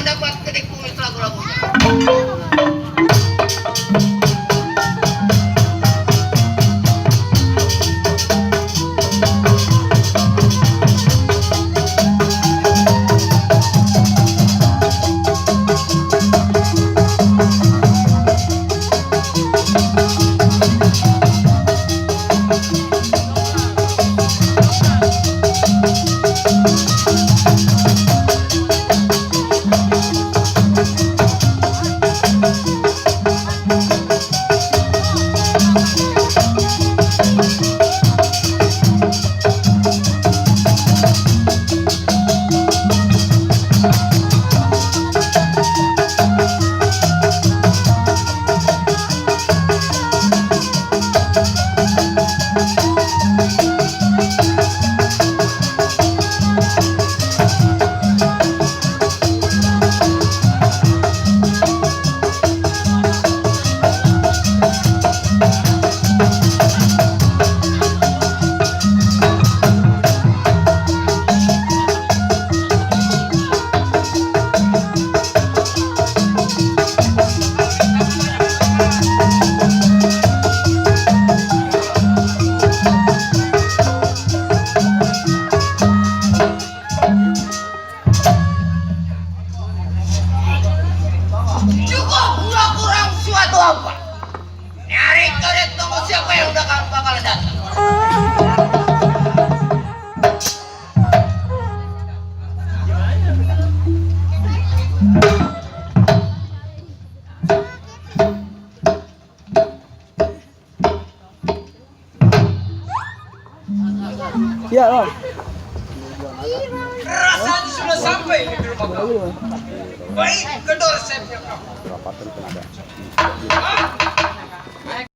dapat kenikmati lagu-lagunya. Cukup nggak kurang suatu apa? Nyari karet tunggu siapa yang udah bakal datang. Iya, Om. Rasanya sudah sampai di rumah kamu. Baik, kedor saya.